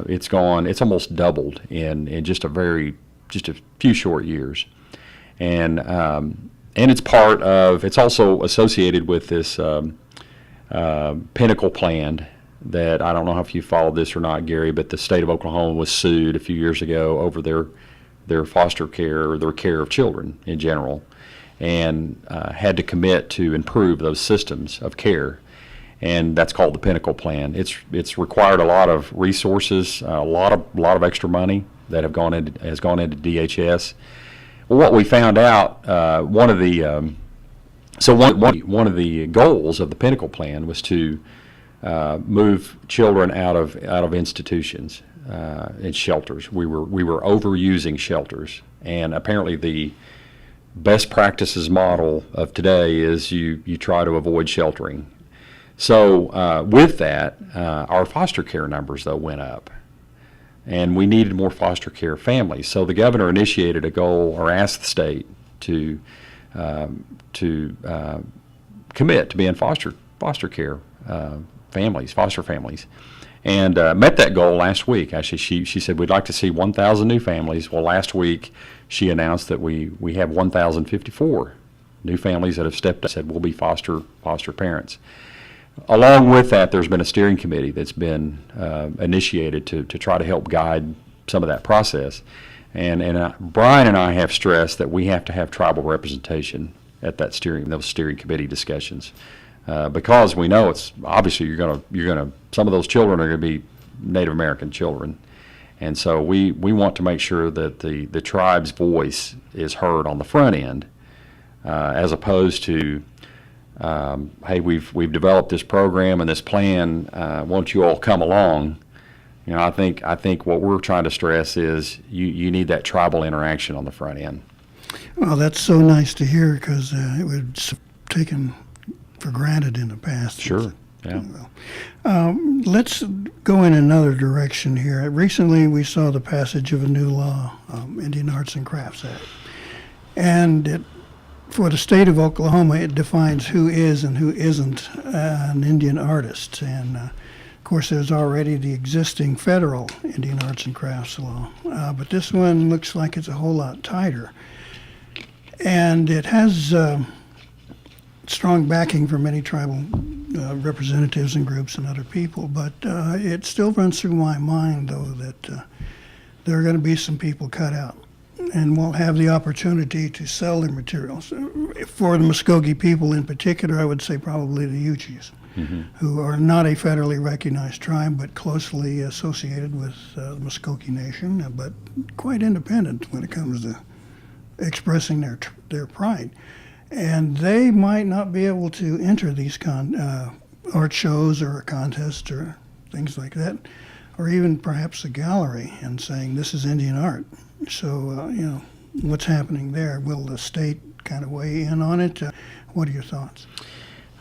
Speaker 2: It's almost doubled in just a few short years, and it's also associated with this Pinnacle plan that, I don't know if you followed this or not, Gary, but the state of Oklahoma was sued a few years ago over their foster care, or their care of children in general, and had to commit to improve those systems of care, and that's called the Pinnacle Plan. It's required a lot of resources, a lot of extra money that has gone into DHS. Well, what we found out, one of the goals of the Pinnacle Plan was to move children out of institutions and shelters. We were overusing shelters, and apparently the best practices model of today is you try to avoid sheltering. So with that, our foster care numbers, though, went up, and we needed more foster care families. So the governor initiated a goal, or asked the state to commit to being foster care foster families, and met that goal last week. Actually, she said we'd like to see 1,000 new families. Well, last week she announced that we have 1,054 new families that have stepped up, said we'll be foster parents. Along with that, there's been a steering committee that's been initiated to try to help guide some of that process. And Brian and I have stressed that we have to have tribal representation at those steering committee discussions, because we know it's obviously some of those children are going to be Native American children, and so we want to make sure that the tribe's voice is heard on the front end, as opposed to hey, we've developed this program and this plan, won't you all come along? I think what we're trying to stress is you need that tribal interaction on the front end.
Speaker 1: Well, that's so nice to hear, because it was taken for granted in the past.
Speaker 2: Sure. Yeah.
Speaker 1: Let's go in another direction here. Recently, we saw the passage of a new law, Indian Arts and Crafts Act, and for the state of Oklahoma, it defines who is and who isn't an Indian artist. And of course, there's already the existing federal Indian Arts and Crafts law, but this one looks like it's a whole lot tighter. And it has strong backing from many tribal representatives and groups and other people, but it still runs through my mind, though, that there are going to be some people cut out and won't have the opportunity to sell their materials. For the Mvskoke people in particular, I would say probably the Uchis, who are not a federally recognized tribe, but closely associated with the Mvskoke Nation, but quite independent when it comes to expressing their pride. And they might not be able to enter these art shows or a contest or things like that, or even perhaps a gallery, and saying this is Indian art. So, what's happening there? Will the state kind of weigh in on it? What are your thoughts?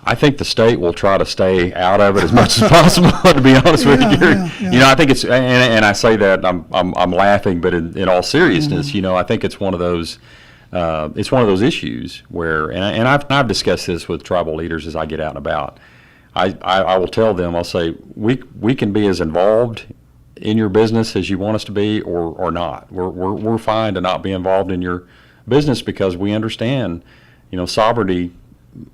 Speaker 2: I think the state will try to stay out of it as much as possible, to be honest with you, Gary.
Speaker 1: Yeah.
Speaker 2: I think it's, and I say that I'm laughing, but in all seriousness, I think it's one of those issues where, and I've discussed this with tribal leaders as I get out and about. I will tell them, I'll say, we can be as involved in your business as you want us to be, or not. We're fine to not be involved in your business, because we understand, sovereignty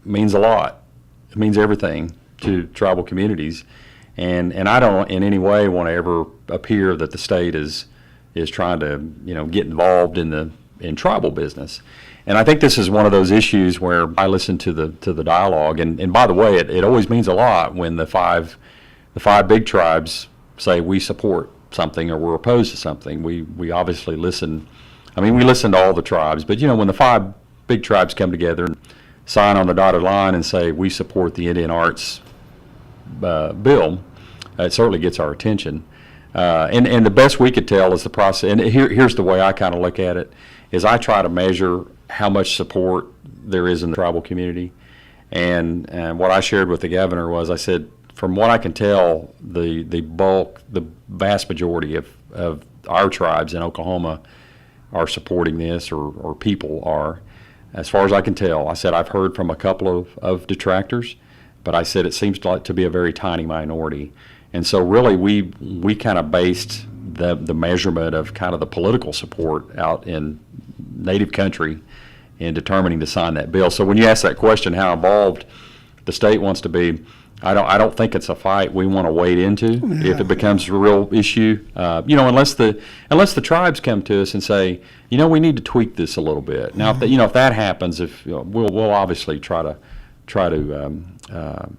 Speaker 2: means a lot. It means everything to tribal communities. And I don't in any way want to ever appear that the state is trying to, get involved in tribal business. And I think this is one of those issues where I listen to the dialogue. And by the way, it always means a lot when the five big tribes say we support something or we're opposed to something. We obviously listen. I mean, we listen to all the tribes, but when the five big tribes come together and sign on the dotted line and say we support the Indian Arts bill, it certainly gets our attention. And the best we could tell is the process. And here's the way I kind of look at it: is I try to measure how much support there is in the tribal community. And what I shared with the governor was, I said, from what I can tell, the vast majority of our tribes in Oklahoma are supporting this, or people are. As far as I can tell, I said I've heard from a couple of detractors, but I said it seems to be a very tiny minority. And so really we kind of based the measurement of kind of the political support out in Native country in determining to sign that bill. So when you ask that question, how involved the state wants to be, I don't think it's a fight we want to wade into if it becomes a real issue. Unless the tribes come to us and say, we need to tweak this a little bit. Now, if that happens, we'll obviously try to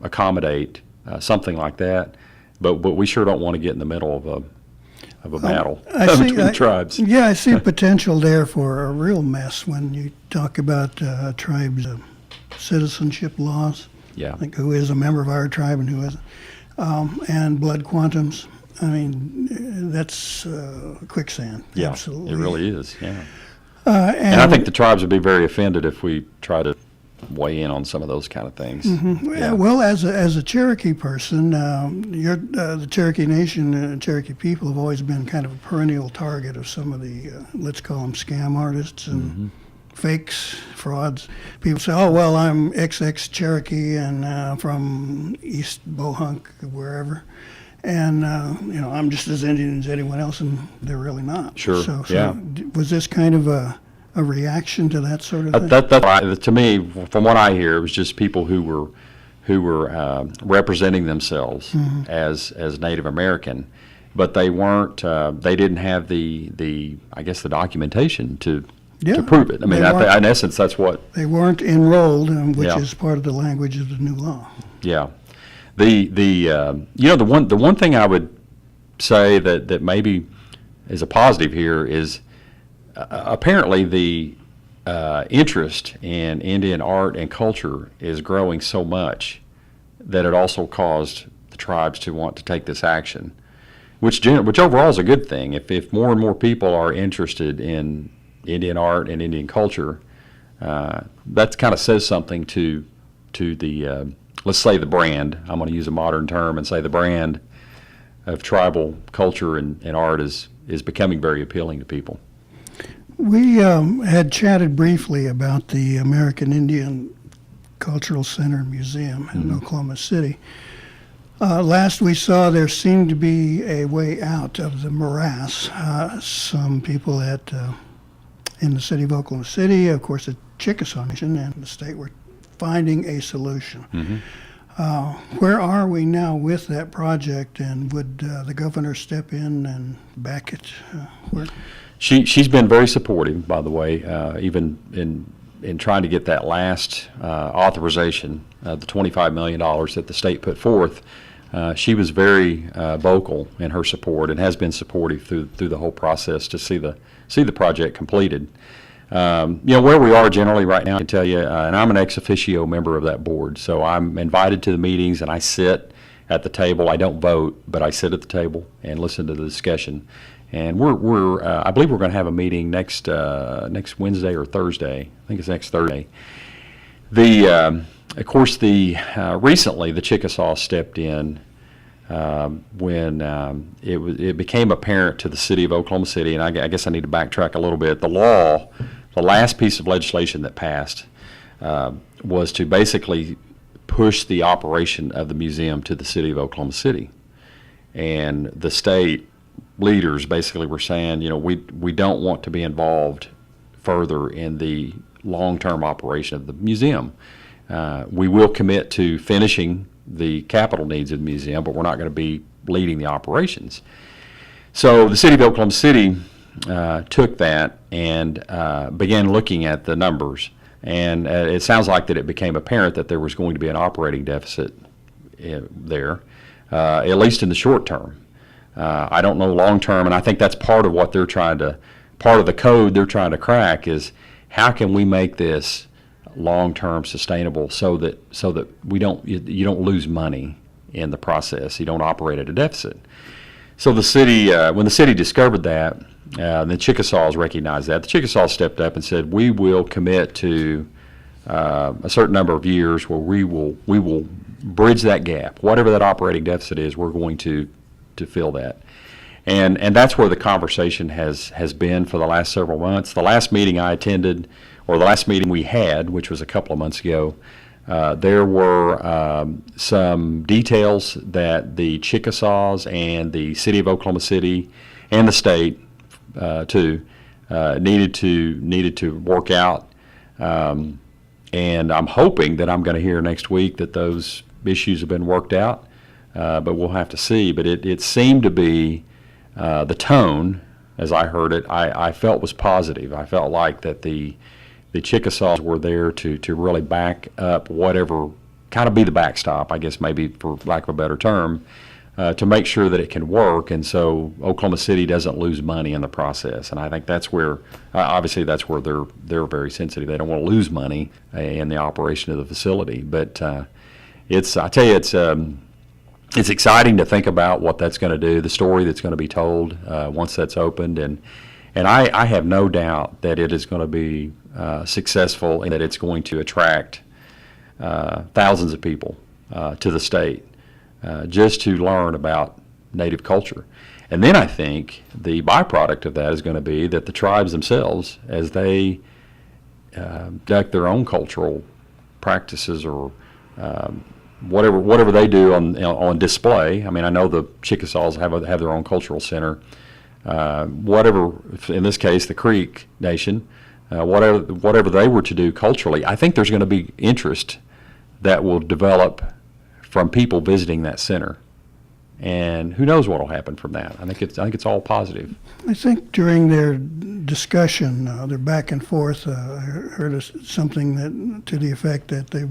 Speaker 2: accommodate something like that, but we sure don't want to get in the middle of a battle between tribes.
Speaker 1: Yeah, I see potential there for a real mess when you talk about tribes' citizenship laws.
Speaker 2: Yeah.
Speaker 1: Like who is a member of our tribe and who isn't. And blood quantums. I mean, that's quicksand.
Speaker 2: Yeah,
Speaker 1: absolutely.
Speaker 2: It really is, yeah. And I think the tribes would be very offended if we try to weigh in on some of those kind of things.
Speaker 1: Mm-hmm.
Speaker 2: Yeah.
Speaker 1: Well, as a Cherokee person, the Cherokee Nation and Cherokee people have always been kind of a perennial target of some of the, let's call them scam artists and fakes, frauds. People say, oh, well, I'm XX Cherokee and from East Bohunk, wherever. And, I'm just as Indian as anyone else, and they're really not.
Speaker 2: Sure,
Speaker 1: So
Speaker 2: yeah.
Speaker 1: Was this kind of a reaction to that sort of thing?
Speaker 2: That's right. To me, from what I hear, it was just people who were representing themselves as Native American, but they weren't. They didn't have the I guess the documentation to prove it. I mean, in essence, that's what
Speaker 1: they weren't enrolled, which
Speaker 2: Yeah.
Speaker 1: is part of the language of the new law.
Speaker 2: Yeah. The one thing I would say that maybe is a positive here is apparently the interest in Indian art and culture is growing so much that it also caused the tribes to want to take this action, which overall is a good thing. If more and more people are interested in Indian art and Indian culture, that kind of says something to the let's say the brand. I'm going to use a modern term and say the brand of tribal culture and art is becoming very appealing to people.
Speaker 1: We had chatted briefly about the American Indian Cultural Center and Museum in Oklahoma City. Last we saw, there seemed to be a way out of the morass. Some people in the city of Oklahoma City, of course, the Chickasaw Nation and the state were finding a solution. Where are we now with that project, and would the governor step in and back it?
Speaker 2: She's been very supportive, by the way, even in trying to get that last authorization, the $25 million that the state put forth. She was very vocal in her support and has been supportive through the whole process to see the project completed. Where we are generally right now, I can tell you, and I'm an ex officio member of that board, so I'm invited to the meetings and I sit at the table. I don't vote, but I sit at the table and listen to the discussion. And I believe we're going to have a meeting next Wednesday or Thursday. I think it's next Thursday. Of course, recently the Chickasaw stepped in when it became apparent to the city of Oklahoma City, and I guess I need to backtrack a little bit. The last piece of legislation that passed was to basically push the operation of the museum to the city of Oklahoma City, and the state leaders basically were saying, we don't want to be involved further in the long-term operation of the museum. We will commit to finishing the capital needs of the museum, but we're not going to be leading the operations. So the city of Oklahoma City took that and began looking at the numbers. And it sounds like that it became apparent that there was going to be an operating deficit there, at least in the short term. I don't know long term, and I think that's part of what they're trying to, part of the code they're trying to crack is how can we make this long-term sustainable so that you don't lose money in the process, you don't operate at a deficit. So the city, when the city discovered that, the Chickasaws recognized that. The Chickasaws stepped up and said, we will commit to a certain number of years where we will bridge that gap. Whatever that operating deficit is, we're going to fill that. And that's where the conversation has been for the last several months. The last meeting I attended, or the last meeting we had, which was a couple of months ago, there were some details that the Chickasaws and the city of Oklahoma City and the state too needed to work out, and I'm hoping that I'm going to hear next week that those issues have been worked out, but we'll have to see. But it seemed to be the tone, as I heard it, I felt was positive. I felt like that the Chickasaws were there to really back up whatever, kind of be the backstop, I guess maybe for lack of a better term, to make sure that it can work, and so Oklahoma City doesn't lose money in the process. And I think that's where, obviously, that's where they're very sensitive. They don't want to lose money in the operation of the facility. But I tell you, it's exciting to think about what that's going to do, the story that's going to be told once that's opened, and I have no doubt that it is going to be successful and that it's going to attract thousands of people to the state. Just to learn about Native culture. And then I think the byproduct of that is going to be that the tribes themselves, as they conduct their own cultural practices or whatever they do on display. I mean, I know the Chickasaws have their own cultural center. Whatever, in this case, the Creek Nation, whatever they were to do culturally, I think there's going to be interest that will develop from people visiting that center, and who knows what will happen from that. I think it's all positive.
Speaker 1: I think during their discussion, their back and forth, I heard something that to the effect that they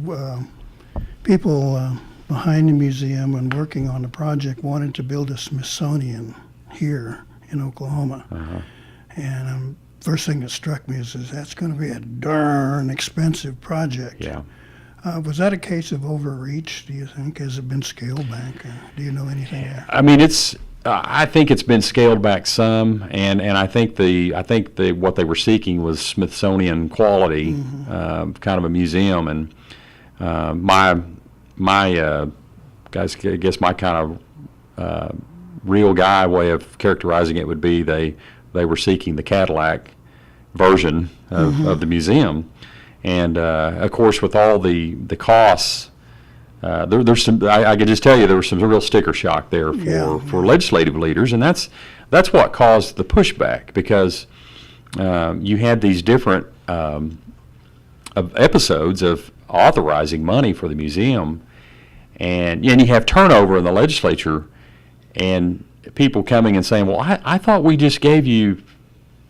Speaker 1: people behind the museum and working on the project wanted to build a Smithsonian here in Oklahoma.
Speaker 2: Uh-huh.
Speaker 1: And first thing that struck me is that's going to be a darn expensive project.
Speaker 2: Yeah.
Speaker 1: Was that a case of overreach, do you think? Has it been scaled back? Do you know anything there?
Speaker 2: I mean, I think it's been scaled back some, and I think what they were seeking was Smithsonian quality, kind of a museum. And my guys, I guess my kind of real guy way of characterizing it would be they were seeking the Cadillac version of the museum. And of course, with all the costs, there's some. I could just tell you there was some real sticker shock there for legislative leaders, and that's what caused the pushback, because you had these different episodes of authorizing money for the museum, and you have turnover in the legislature, and people coming and saying, "Well, I thought we just gave you."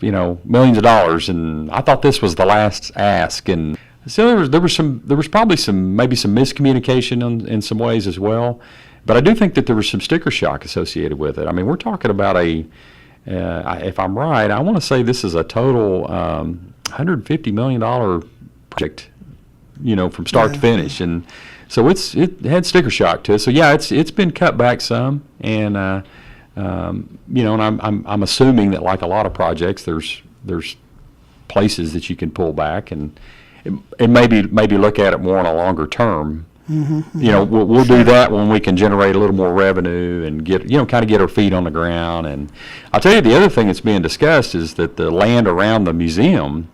Speaker 2: Millions of dollars, and I thought this was the last ask, and so there was probably maybe some miscommunication in some ways as well, but I do think that there was some sticker shock associated with it. I mean, we're talking about if I'm right, I want to say this is a total $150 million project, from start to finish, and so it had sticker shock to it. So yeah, it's been cut back some, and. And I'm assuming that, like a lot of projects, there's places that you can pull back and maybe look at it more on a longer term. We'll do that when we can generate a little more revenue and get our feet on the ground. And I'll tell you, the other thing that's being discussed is that the land around the museum,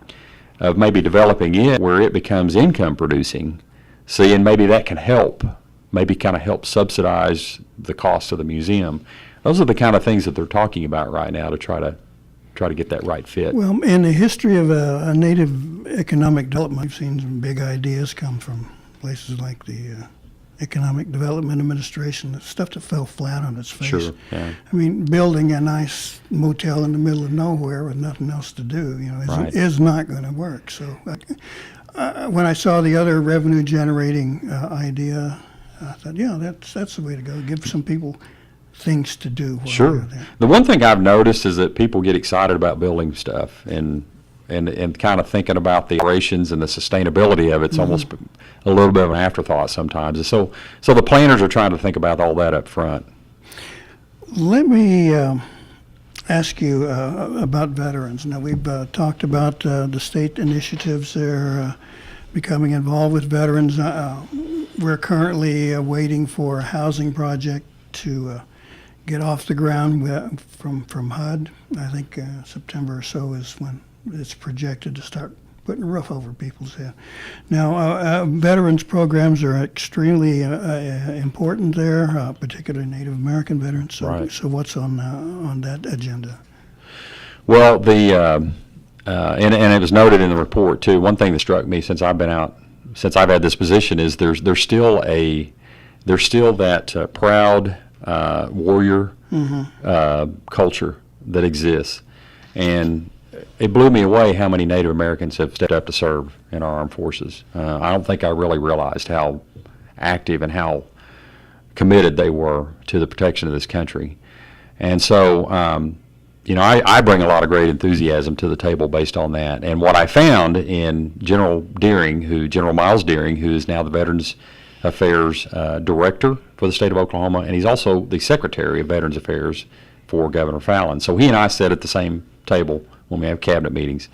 Speaker 2: of maybe developing it where it becomes income producing. See, and maybe that can help subsidize the cost of the museum. Those are the kind of things that they're talking about right now to try to get that right fit.
Speaker 1: Well, in the history of a Native economic development, we've seen some big ideas come from places like the Economic Development Administration, the stuff that fell flat on its face.
Speaker 2: Sure, yeah.
Speaker 1: I mean, building a nice motel in the middle of nowhere with nothing else to do,
Speaker 2: Right.
Speaker 1: is not going to work. So when I saw the other revenue-generating idea, I thought, yeah, that's the way to go. Give some people things to do while
Speaker 2: Sure.
Speaker 1: they're there.
Speaker 2: The one thing I've noticed is that people get excited about building stuff and kind of thinking about the operations and the sustainability of it's almost a little bit of an afterthought sometimes. And so the planners are trying to think about all that up front.
Speaker 1: Let me ask you about veterans. Now, we've talked about the state initiatives there becoming involved with veterans. We're currently waiting for a housing project to get off the ground from HUD. I think September or so is when it's projected to start putting a roof over people's head. Now, veterans programs are extremely important there, particularly Native American veterans. So,
Speaker 2: Right.
Speaker 1: so what's on that agenda?
Speaker 2: Well, and it was noted in the report too. One thing that struck me since I've had this position is there's still that proud warrior culture that exists, and it blew me away how many Native Americans have stepped up to serve in our armed forces. I don't think I really realized how active and how committed they were to the protection of this country. And so, I bring a lot of great enthusiasm to the table based on that. And what I found in General Miles Deering, who is now the Veterans Affairs Director for the state of Oklahoma, and he's also the Secretary of Veterans Affairs for Governor Fallin. So he and I sat at the same table when we have cabinet meetings.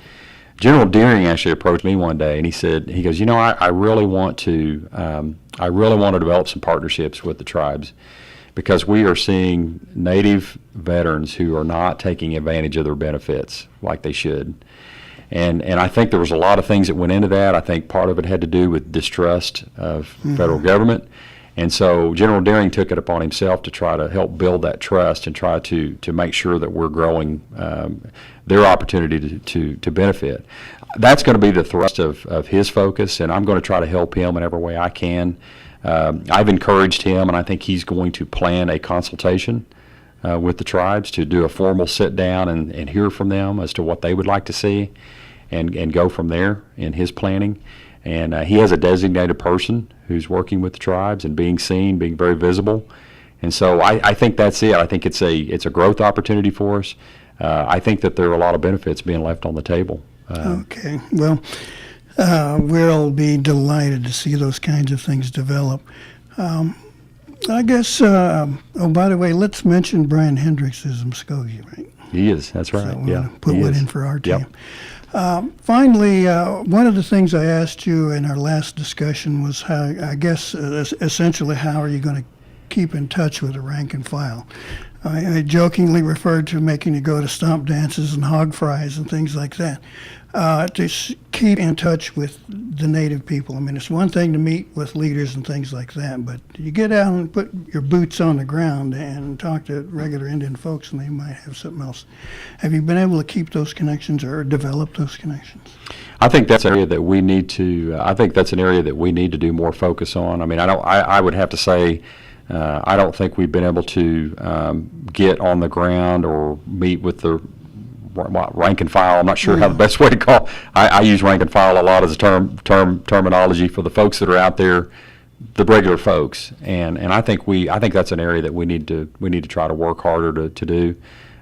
Speaker 2: General Deering actually approached me one day, and he goes, I really want to develop some partnerships with the tribes, because we are seeing Native veterans who are not taking advantage of their benefits like they should. And I think there was a lot of things that went into that. I think part of it had to do with distrust of federal government. And so General Deering took it upon himself to try to help build that trust and try to make sure that we're growing their opportunity to benefit. That's going to be the thrust of his focus, and I'm going to try to help him in every way I can. I've encouraged him, and I think he's going to plan a consultation with the tribes to do a formal sit down and hear from them as to what they would like to see and go from there in his planning. And he has a designated person who's working with the tribes and being seen, being very visible. And so I think that's it. I think it's a growth opportunity for us. I think that there are a lot of benefits being left on the table.
Speaker 1: Okay. Well, we'll be delighted to see those kinds of things develop. I guess, by the way, let's mention Brian Hendricks is Mvskoke, right?
Speaker 2: He is, that's right.
Speaker 1: So
Speaker 2: Yeah,
Speaker 1: put
Speaker 2: he
Speaker 1: one
Speaker 2: is.
Speaker 1: in for our team.
Speaker 2: Yep.
Speaker 1: Finally, one of the things I asked you in our last discussion was how, I guess, essentially, how are you going to keep in touch with the rank and file? I jokingly referred to making you go to stomp dances and hog fries and things like that. To keep in touch with the Native people. I mean, it's one thing to meet with leaders and things like that, but you get out and put your boots on the ground and talk to regular Indian folks, and they might have something else. Have you been able to keep those connections or develop those connections?
Speaker 2: I think that's an area that we need to. I think that's an area that we need to do more focus on. I mean, I would have to say, I don't think we've been able to get on the ground or meet with the rank and file. I'm not sure how the best way to call. I use rank and file a lot as a terminology for the folks that are out there, the regular folks. And I think that's an area that we need to try to work harder to do,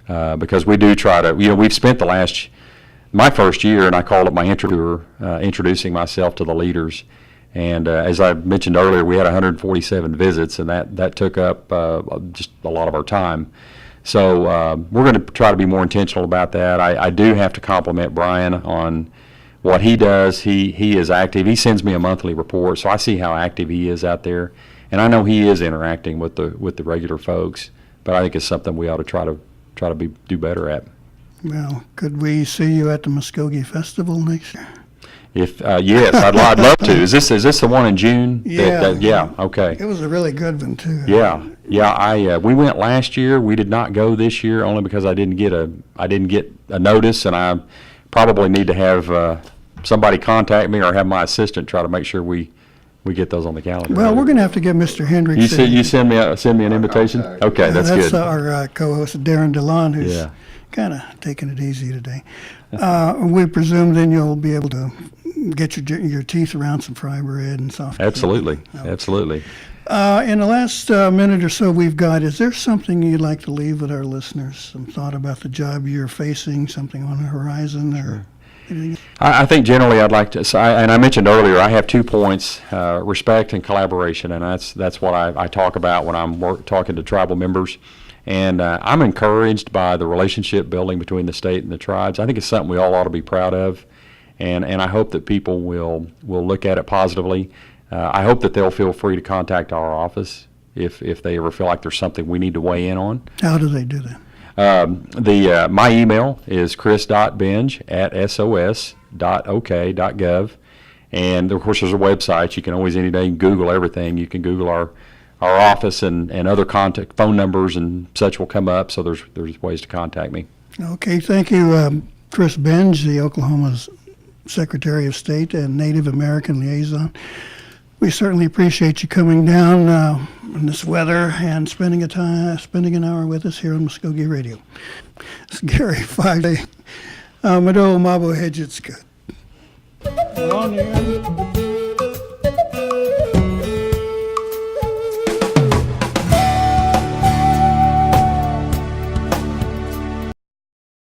Speaker 2: because we do try to. We've spent my first year, and I called it my intro tour, introducing myself to the leaders. And as I mentioned earlier, we had 147 visits, and that took up just a lot of our time. So we're going to try to be more intentional about that. I do have to compliment Brian on what he does. He is active. He sends me a monthly report, so I see how active he is out there, and I know he is interacting with the regular folks. But I think it's something we ought to try to do better at.
Speaker 1: Well, could we see you at the Mvskoke Festival next year?
Speaker 2: If yes, I'd love to. Is this the one in June?
Speaker 1: Yeah.
Speaker 2: Yeah. Okay.
Speaker 1: It was a really good one too.
Speaker 2: Yeah. We went last year. We did not go this year only because I didn't get a notice, and I probably need to have somebody contact me or have my assistant try to make sure we we get those on the calendar.
Speaker 1: Well, we're going to have to get Mr. Hendricks.
Speaker 2: You send me an invitation. Okay, that's good.
Speaker 1: That's our co-host Darren DeLon, who's
Speaker 2: Yeah.
Speaker 1: kind of taking it easy today. We presume then you'll be able to get your teeth around some fry bread and soft.
Speaker 2: Absolutely, absolutely.
Speaker 1: In the last minute or so we've got, is there something you'd like to leave with our listeners? Some thought about the job you're facing, something on the horizon, or anything?
Speaker 2: I think generally I'd like to, and I mentioned earlier, I have 2 points, respect and collaboration, and that's what I talk about when I'm talking to tribal members. And I'm encouraged by the relationship building between the state and the tribes. I think it's something we all ought to be proud of, and I hope that people will look at it positively. I hope that they'll feel free to contact our office if they ever feel like there's something we need to weigh in on.
Speaker 1: How do they do that?
Speaker 2: My email is chris.benge@sos.ok.gov, and of course there's a website. You can always any day Google everything. You can Google our office and other contact phone numbers and such will come up. So there's ways to contact me.
Speaker 1: Okay, thank you, Chris Benge, the Oklahoma's Secretary of State and Native American Liaison. We certainly appreciate you coming down in this weather and spending an hour with us here on Mvskoke Radio. It's Gary 5 Mado Mabo Hedgetska. On the air.